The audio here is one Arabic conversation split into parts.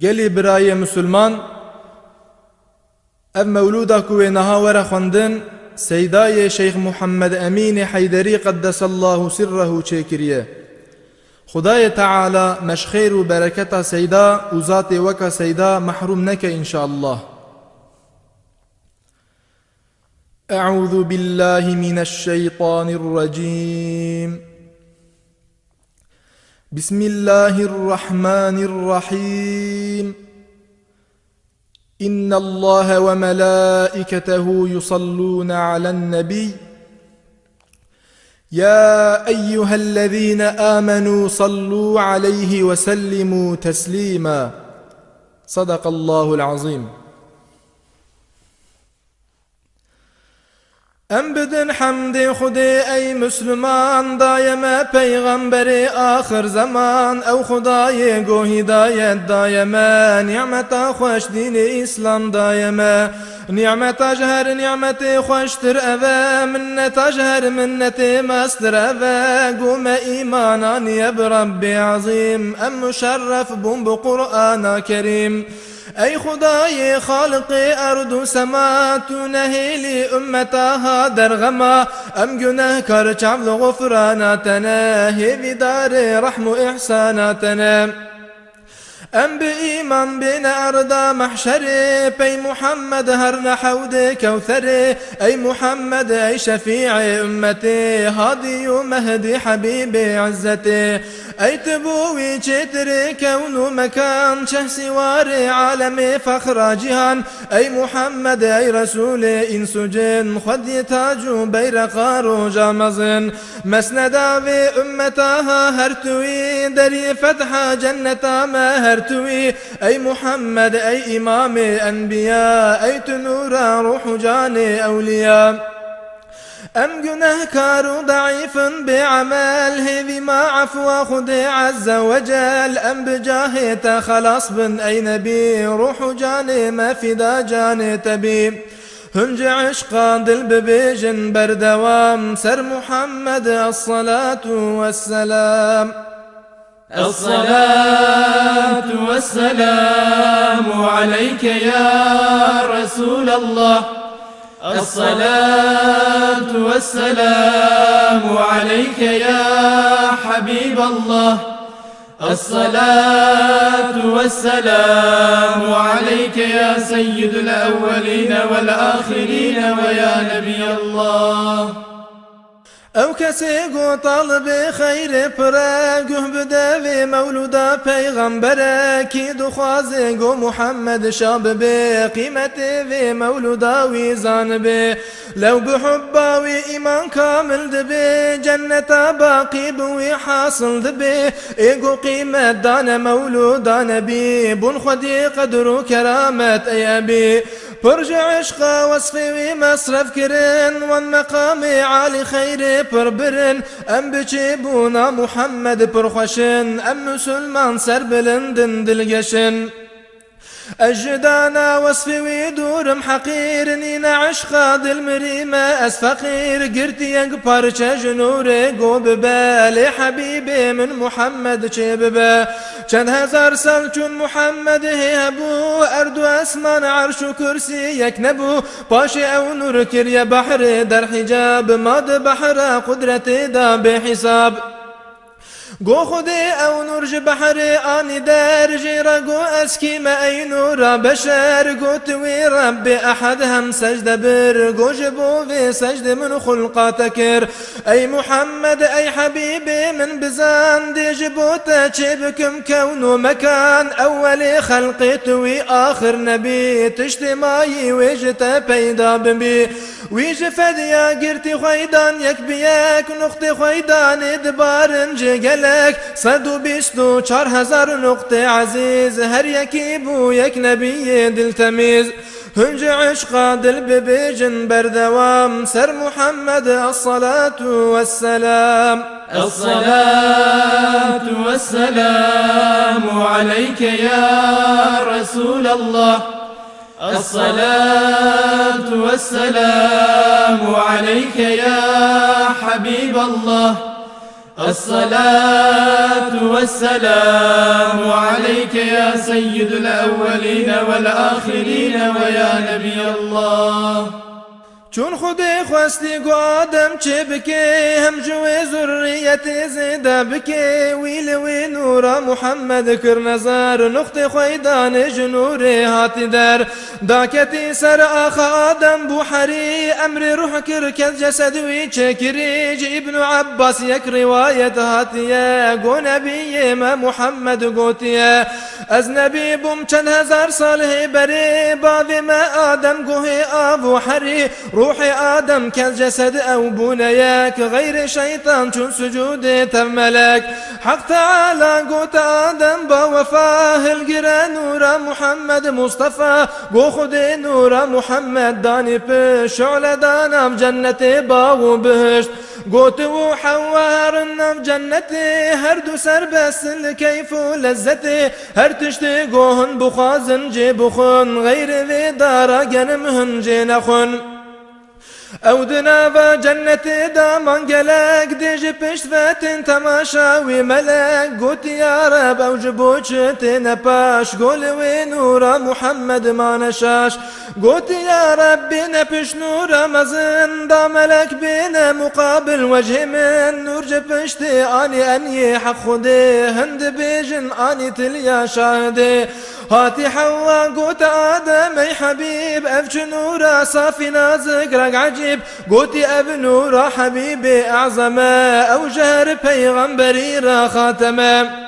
گلی برای مسلمان اف مولودا کوی نها ور خوندن سیدای شیخ محمد امین حیدری قدس الله سره چیکریه. خدای تعالی مشخیر و برکت سیدا و ذات وک سیدا محروم نک ان شاء الله. أعوذ بالله من الشيطان الرجيم. بسم الله الرحمن الرحيم. إن الله وملائكته يصلون على النبي يا أيها الذين آمنوا صلوا عليه وسلموا تسليما. صدق الله العظيم. ام بدن حمد خدای ای مسلمان دایم پیغمبر آخر زمان او خدای گو هدایت دایم نعمت خوش دین اسلام دایم نعمت اجهر نعمت خوشتر اوه منت اجهر منت مستر اوه قوم ایمانان یب رب عظیم ام مشرف بوم بقرآن کریم. ای خدای خالق ارض و سما تو نهیلی امتها در غما ام گناه کار چعبل غفراناتنا هیوی دار رحم و احساناتنا ام بإيمان بين أرضا محشري بي محمد هر نحود كوثري أي محمد أي شفيع أمتي هادي ومهدي حبيبي عزتي أي تبوي جتري كون مكان شه سواري عالمي فخر جهان أي محمد أي رسول إنس جن خد تاج بيرقار جامزن مسندا في أمتها هرتوي دري فتح جنة ما هرتوي أي محمد أي إمام أنبياء أي تنور روح جاني أولياء ام گناه کار ضعيف بعمل هذي ما عفو خدي عز وجل ام بجاهه خلاص بن اي نبي روح جاني ما فدا جاني تبي هنج عشقا دل ببيجن بردوام سر محمد الصلاة والسلام. الصلاة والسلام عليك يا رسول الله. الصلاة والسلام عليك يا حبيب الله. الصلاة والسلام عليك يا سيد الأولين والآخرين ويا نبي الله. او کسی گو طالب خیر پره گوه بده و مولودا پیغمبره کی دخوازه گو محمد شاب به قیمت و مولودا وی زانبه لو بحبا و ایمان کامل دبه جنتا باقی بوی حاصل دبه ایگو قیمت دان مولودا نبی بون خودی قدر و کرامت ای ابی برج عشق وصفي مصرف كرن والمقام عالي خير بربرن ام بجيبونا محمد برخشن ام مسلمان سر بلندن دلقشن الجدانا وصفي ويدورم حقير نينا عشقا دل مريمة أسفقير قرتي ينقبر جنوري قوب بالي حبيبي من محمد شببا چند هزار سال چون محمد هي ابو ارض و اسمان عرش و کرسی یک نبو پاشی او نور کریا بحر در حجاب ماد بحر قدرت دا بحساب گو خودی او نور ج بحر آنی در جیرا گو اسکی ما ای نور بشر گو توی رب احد هم سجد بر گو جبو في سجد من خلقات کر ای محمد ای حبیبی من بزان دی جبو تا چه بکم کون و مکان اول خلقی توی آخر نبی تجتماعی ویجتا پیدا ببی ویج فدیا گرتی خویدان یک بیک نقطه خویدان دبارن جگلک 124,000 نقطه عزیز هر یکی بو یک نبی دلتمیز هنج عشقا دل ببیجن بردوام سر محمد الصلاة والسلام. الصلاة والسلام عليك يا رسول الله. الصلاة والسلام عليك يا حبيب الله. الصلاة والسلام عليك يا سيد الأولين والآخرين ويا نبي الله. چون خودی خواستی گو آدم چه بکه هم جوی ذریت زیده بکه ویل وی نورا محمد کر نظر نقط خویدان جنور هاتی در داکتی سر آخا آدم بو حری امر روح کر کد جسد وی چکریج ابن عباس یک روایت هاتیه گو نبی ما محمد گوتیه از نبی بوم چند هزار ساله بری باوی ما آدم گوه آبو حری روح آدم كالجسد أو بنياك غير شيطان چون سجود تملك حق تعالى قوت آدم بوفاه القرى نور محمد مصطفى قو خد نور محمد داني بش شعل دانا بجنة باو بهشت قوت وحوار النم جنتي هردو سر بس الكيف لذتي هرتشتي قوهن بخازن جيبخن غير ذي دارا جنمهن جينخن او دنابا جنتي دامان قلق ديج بشت فاتن تماشاوي ملك قوت يا رب او جبوشتي نباش قول نور محمد ما نشاش قوت يا رب نبش نور مزن دا ملك بينا مقابل وجه من نور جبشتي اني اني حق خدي هند بيجن اني تليا شاهدي هاتي حوا قوت آدم اي حبيب افج نورا صافي نازق رق عجيب قوتي اب نورا حبيبي اعظما او جهر پیغمبري را خاتما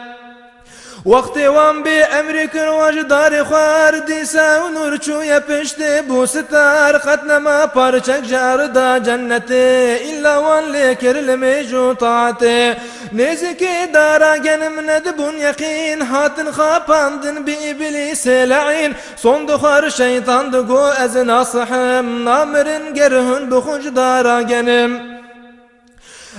وقتی وان بی امری کروج داری خوار دیسا و نور چویا پشتی بو ستار ختنما پارچک جار دا جنتی الا وان لیکر لمیجو طاعتی نیزکی دارا گنم ندبون یقین هاتن خاپاندن بی ابلیس لعین صند خوار شیطان دگو از ناصحم نامرن گرهن بخوش دارا گنم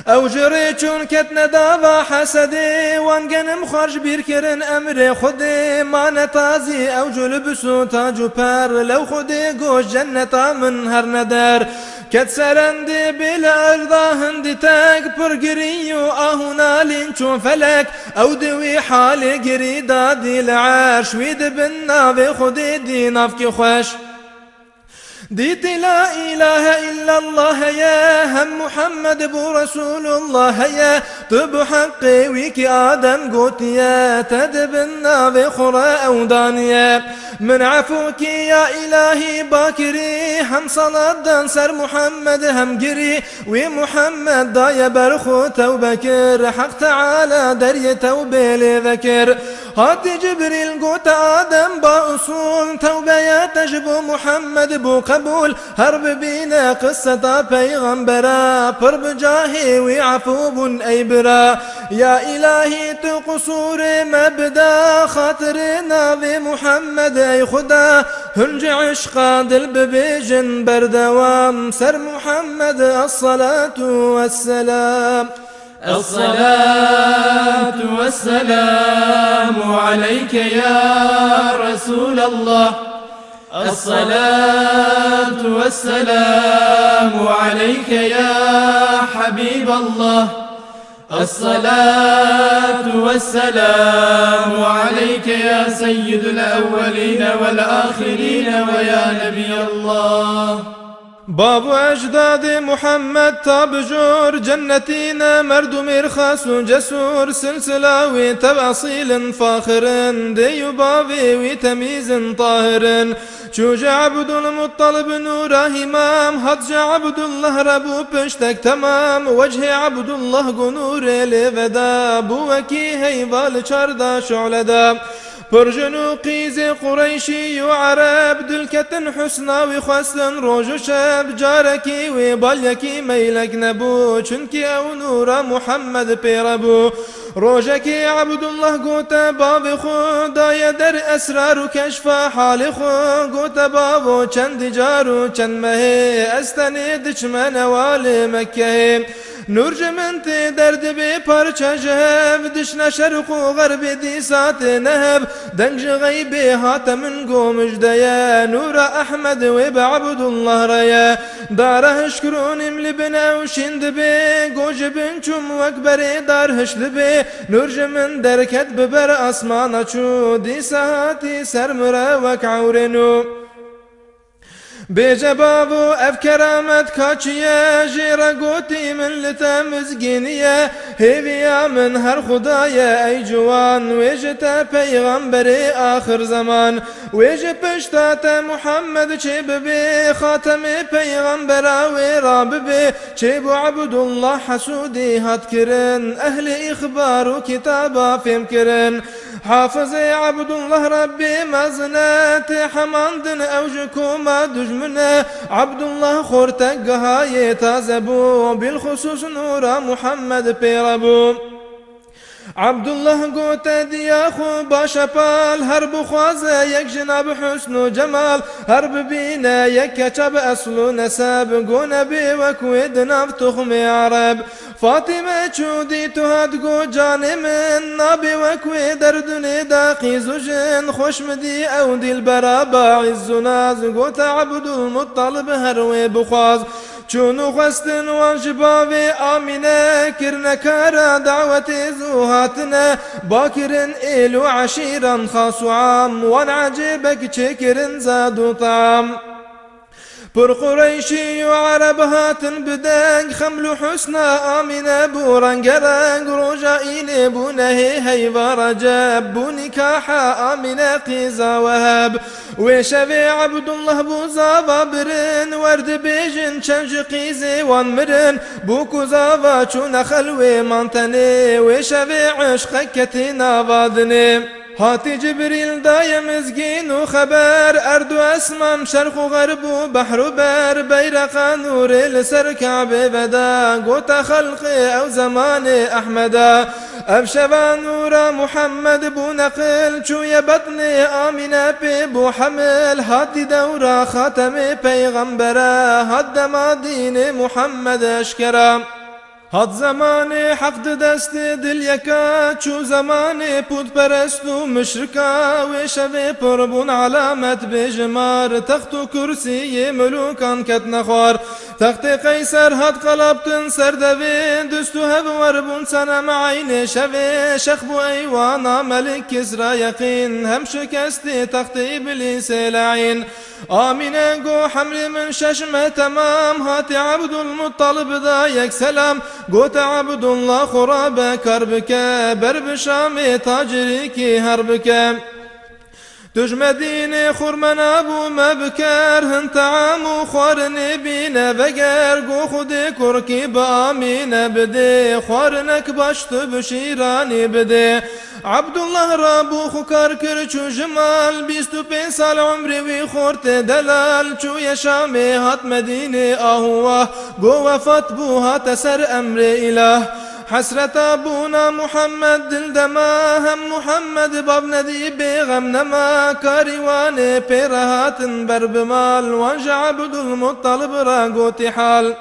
او جري چون كتنا داوا حسدي وانقنم خرج بيركرن امري خدي ما نتازي او جلبسو تاجو بار لو خدي قوش جنة من هر ندار كت سرندي بلا ارضا هندي تاك برقريو اهونا لينشو فلك او دوي حالي قريدا دي العرش ويد بالنافي خدي دي نافكي خوش ديت لا إله إلا الله يا هم محمد بو رسول الله يا طب حقي ويكي آدم قوت يا تدبنا بخرى أو دانيا من عفوك يا إلهي باكري هم صلاة دانسر محمد هم قري ومحمد دايا برخو توبكر حق تعالى دري توبي ذكر هات جبريل قوت آدم بأصول توبة يا تجبو محمد بو قبول هرب بينا قصة پیغمبرا پر بجاهي وعفو أي برا يا إلهي تقصور مبدا خاطرنا بمحمد أي خدا هنج عشقا دل ببيجن بردوام سر محمد الصلاة والسلام الصلاة والسلام عليك يا رسول الله الصلاة والسلام عليك يا حبيب الله الصلاة والسلام عليك يا سيد الأولين والآخرين ويا نبي الله باب أجداد محمد تابجور جنتينا مرد مرخص جسور سلسلاوي تبأصيل فاخر دي بابي وتمييز طاهر شوج عبد المطلب نور همام هتج عبد الله ربو بشتك تمام وجه عبد الله قنور لفدا بوكي هيضال شردا شعلدا برجنو قيز قريشي وعرب دلكتن حسنا وخسن روج شاب جاركي وباليكي ميلك نبو چنكي او نور محمد بيربو روجكي عبد الله قوتا باب خدايا در اسرار و کشف حال خو گوت بابو چند جارو چند مه استنی دچمن وال مکه نور جمنت درد به پرچه جهب دشنا شرق و غرب دی سات نهب دنج غیبی هاتمن گو مجدیا نور احمد و بعبد الله ریا داره شکرونم لبنا و شند بی گوج بنچم وکبر دار هشل بی نور جمن درکت ببر اسمان چو دی ساعتی سرمرا وک عورنو بجبابو اف كرامت كاچيه جيرا قوتي من لتمزقينيه هيفيا من هر خدايا اي جوان ويجتا پیغمبر آخر زمان ويج پشتاتا محمد چيب بي خاتم پیغمبر ويراب بي چيب عبد الله حسودي هات كرن اهل اخبار و كتابا فهم كرن حافظ عبد الله ربي مزنات حماندن اوجكو ما دجمنه عبد الله خورتك هاي تازبو بالخصوص نور محمد بيربو عبد الله قوت دياخو باشبال هرب خوازه يك جناب حسن و جمال هرب بينا يك كتب اصل نسب قونا بي وكويد ناف تخم عرب فاطمة چودي تهاد قو جاني من نابي وكوي دردني داقي زوجن خوش مدي او دي البرابا عزناز قوت عبد المطلب هروي بخواز چونو خستن وانجباوي آمينة كرنا كارا دعوة زوهاتنا باكرن إلو عشيرا خاص عام وان عجبك چكرن زادو طعام پر قريشي وعرب هاتن بدنگ خملو حسنا آمينة بو رنگ رنگ رجائين بو نهي هيوا رجب بو نكاحا آمينة قيزا وهب وشوي عبد الله بو زاوا برن ورد بيجن چنج قيزي وان مرن بو كوزاوا چون خلوي مانتني وشوي عشق كتنا وادني هاتي جبريل دايم مزقين وخبر أردو أسمام شرق وغرب وبحر وبر بيرق نور لسر كعبة بدا قوت خلقي أو زمان أحمدا أبشبا نور محمد بو نقل شو يبطني آمنة بو حمل هاتي دورا خاتم پیغمبرا هاد ما دين محمد أشكرا هاد زمان حق دست دل یکا چو زمان پود پرست و مشرکا و شوی پربون علامت بجمار تخت و کرسی ملوکان کت نخوار تخت قیصر هاد قلبتن سر دوین دست و هفور بون سنم عین شوی شخبو ایوانا ملک کسرا یقین هم شکستی تخت ابلیس لعین آمینه گو حمل من ششم تمام هاتی عبد المطلب دا یک سلام قوت عبد الله خراب كربك برب شام تاجرك هربك تج مدينة خرمن ابو مبكر هن طعام خورن بينا بقر قو خدي كركي بامين بدي خورنك باشت بشيراني بدي عبد الله رابو خكر كرچو جمال 25 سال عمري وي خورت دلال چو يشامي هات مدينة اهوه قو وفات بو هات سر امر اله حسرت ابونا محمد دل دما هم محمد باب ندی بیغم نما کاریوان پیرهاتن بر بمال وانج عبد المطلب را گوتی حال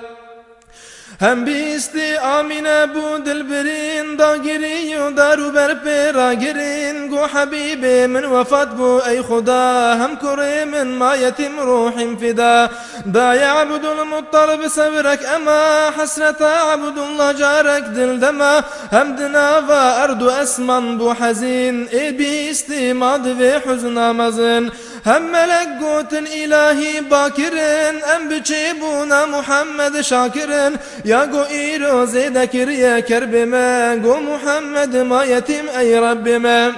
هم بیستی آمینه بو دل برین دا گری و دارو بر پیرا گرین گو حبیب من وفات بو ای خدا هم کری من ما یتیم روحیم فدا دا یا عبد المطلب سورک اما حسرت عبد الله جارک دل دما هم دنا و اردو اسمان بو حزین ای بیستی ماد و حزن مزن هم ملک گوتن الهی باکرن ام بچی بونا محمد شاکرن يا قو إيرو زيدك ريا كرب ما قو محمد ما يتم أي رب ما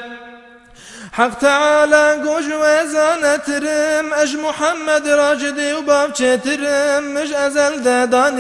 حق تعالى قو جوازان ترم أج محمد راجدي وباب ترم مش أزل داداني